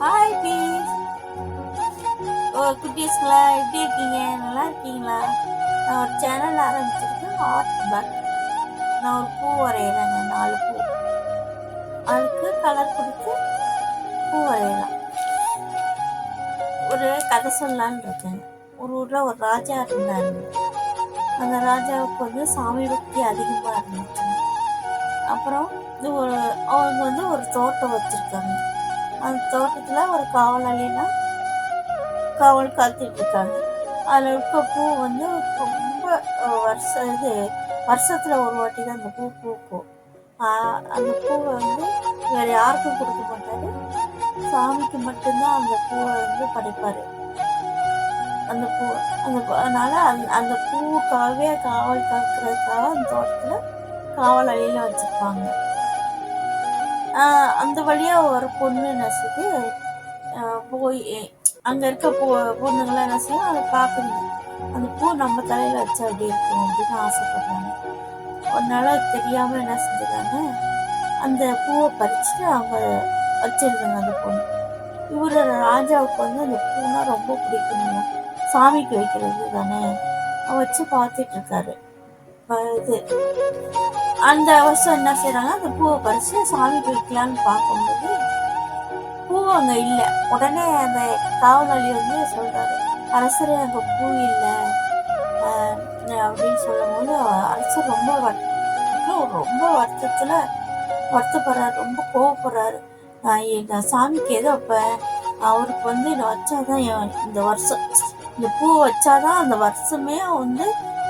Hi piece. ஓ குட்டீஸ்களா, எப்படி இருக்கீங்க? நல்லா இருக்கீங்களா? நான் ஒரு சேனல் ஆரம்பிச்சிருக்கேன், ஆர்ட் பட். நான் ஒரு பூ வரைகிறேங்க, 4 பூ. அதுக்கு கலர் கொடுத்து பூ வரையலாம். ஒரு கதை சொல்லலான்னு இருக்கேன். ஒரு ஊரில் ஒரு ராஜா இருந்தாருங்க. அந்த ராஜாவுக்கு சாமி பக்தி அதிகமாக இருந்துச்சு. அப்புறம் அவங்க ஒரு தோட்டம் வச்சுருக்காங்க. அந்த தோட்டத்தில் ஒரு காவலாளினா காவல் காத்துட்டு இருக்காங்க. அதில் இருக்க பூ ரொம்ப வருஷத்தில் ஒரு வாட்டி தான் அந்த பூ பூக்கும். அந்த பூவை வேறு யாருக்கும் கொடுக்க மாட்டார், சாமிக்கு மட்டும்தான் அந்த பூவை படைப்பார். அந்த பூ அதனால அந்த பூவுக்காகவே காவல் காக்கிறதுக்காக அந்த தோட்டத்தில் காவல் அழியில் வச்சுருப்பாங்க. அந்த வழியாக ஒரு பொண்ணு நசுக்கு போய் அங்கே இருக்க பொண்ணுங்களாம் என்ன செய்யும், அதை பார்க்குறீங்க. அந்த பூ நம்ம தலையில் வச்சா அப்படி இருக்கும் அப்படின்னு ஆசைப்படுறாங்க. ஒரு நாள் தெரியாமல் என்ன செஞ்சுட்டாங்க, அந்த பூவை பறிச்சுட்டு அவங்க வச்சிருந்தாங்க அந்த பொண்ணு. இவரோட ராஜாவுக்கு அந்த பூனா ரொம்ப பிடிக்கணும், சாமிக்கு வைக்கிறது தானே, வச்சு பார்த்துட்டு இருக்காரு. அந்த வருஷம் என்ன செய்யறாங்க, அந்த பூவை பறிச்சு சாமிக்கு வைக்கலான்னு பார்க்கும்போது பூ அங்கே இல்லை. உடனே அந்த காவலாளி சொல்றாரு, அரசரே அங்கே பூ இல்லை அப்படின்னு சொல்லும் போது அரசர் ரொம்ப வருத்தப்படுறாரு, ரொம்ப கோவப்படுறாரு. நான் சாமிக்கு ஏதோ வைப்பேன், அவருக்கு இதை வச்சாதான் இந்த வருஷம் இந்த பூ வச்சாதான் அந்த வருஷமே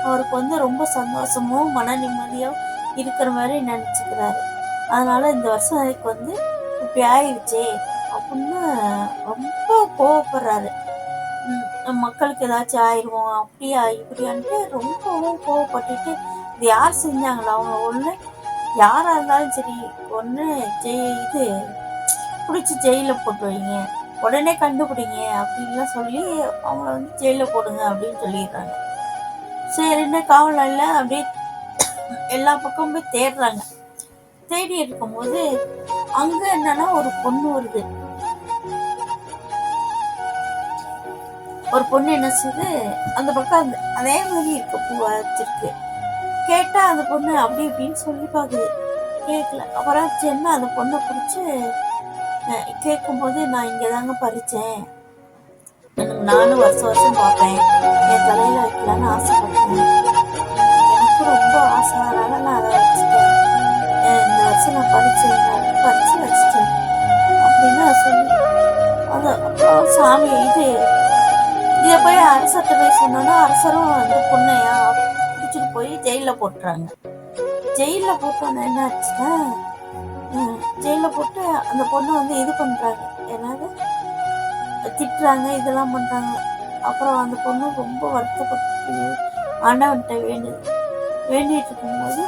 அவருக்கு ரொம்ப சந்தோஷமும் மன நிம்மதியும் இருக்கிற மாதிரி நினச்சிக்கிறாரு. அதனால இந்த வருஷம் எனக்கு இப்படி ஆயிடுச்சே அப்படின்னு ரொம்ப கோவப்படுறாரு. மக்களுக்கு ஏதாச்சும் ஆயிடுவோம் அப்படியா இப்படியான்ட்டு ரொம்பவும் கோவப்பட்டுட்டு, இது யார் செஞ்சாங்களா, அவங்க ஒன்று யாராக இருந்தாலும் சரி ஒன்று பிடிச்சி ஜெயிலில் போட்டு வைங்க, உடனே கண்டுபிடிங்க அப்படின்லாம் சொல்லி அவங்கள ஜெயிலில் போடுங்க அப்படின்னு சொல்லிடுறாங்க. சரின்னு காவலில் அப்படியே எல்லா பக்கமும் போய் தேடுறாங்க. தேடி இருக்கும்போது அங்கே என்னன்னா ஒரு பொண்ணு வருது. ஒரு பொண்ணு என்ன செய்யுது, அந்த பக்கம் அதே மாதிரி இருக்க பூ வச்சிருக்கு. கேட்டா அந்த பொண்ணு அப்படி இப்படின்னு சொல்லி பார்க்குது, கேட்கல. அப்புறம் சென்ன அந்த பொண்ணை பிடிச்சி கேட்கும்போது, நான் இங்கே தாங்க பறித்தேன், நானும் வருஷம் பார்ப்பேன், என் தலையில் வைக்கலான்னு ஆசைப்பட்டேன், எனக்கு ரொம்ப ஆசை, அதனால நான் அதை வச்சுட்டேன், இந்த வருஷம் நான் பறிச்சு வச்சுட்டேன் அப்படின்னு சொல்லி அப்புறம் சாமி இதை போய் அரசர்கிட்ட போய் சொன்னோன்னா அரசரும் அந்த பொண்ணையா பிடிச்சிட்டு போய் ஜெயிலில் போட்டுறாங்க. ஜெயிலில் போட்டோன்னா என்ன ஆச்சுன்னா, ஜெயிலில் போட்டு அந்த பொண்ணை இது பண்ணுறாங்க, ஏதாவது திட்டுறாங்க, இதெல்லாம் பண்ணுறாங்க. அப்புறம் அந்த பொண்ணு ரொம்ப வருத்தப்பட்டு ஆண்டவன்கிட்ட வேண்டிட்டு இருக்கும்போது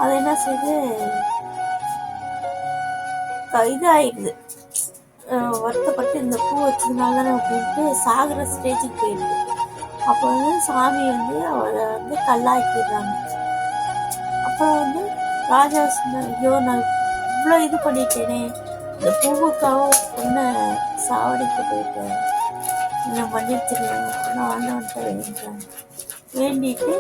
அதை என்ன செய்யுது, இதாகிடுது, வருத்தப்பட்டு இந்த பூ வச்சதுனால தானே அப்படின்ட்டு சாகிற ஸ்டேஜுக்கு போயிடுது. அப்போ சாமி அவளை கல்லாக்கிடுறாங்க. அப்புறம் ராஜா ஐயோ நான் இவ்வளோ இது பண்ணிட்டேனே, இந்த பூவுக்காக பொண்ணை சாவடிக்க போயிட்டேன், என்னை மன்னிச்சிருவேன் அப்படின்னு ஆண்டவன்கிட்ட வேண்டுறாங்க. வேண்டிட்டு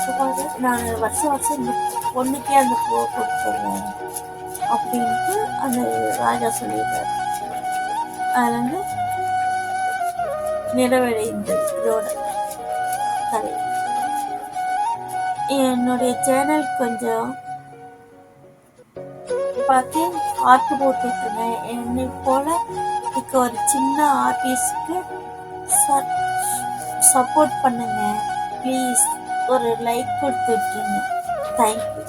எப்போ நான் வருஷம் இந்த பொண்ணுக்கே அந்த பூவை கொடுத்துட்றேன் அப்படின்ட்டு அந்த ராஜா சொல்லியிருக்காரு. அதுல நிறைவடைந்தது இதோட கதை. என்னுடைய சேனல் கொஞ்சம் பார்த்து ஆர்ட் போட்டுருங்க. என்னை போல இருக்க ஒரு சின்ன ஆர்டிஸ்ட்க்கு சப்போர்ட் பண்ணுங்க ப்ளீஸ். ஒரு லைக் கொடுத்து விட்டுருங்க. தேங்க்யூ.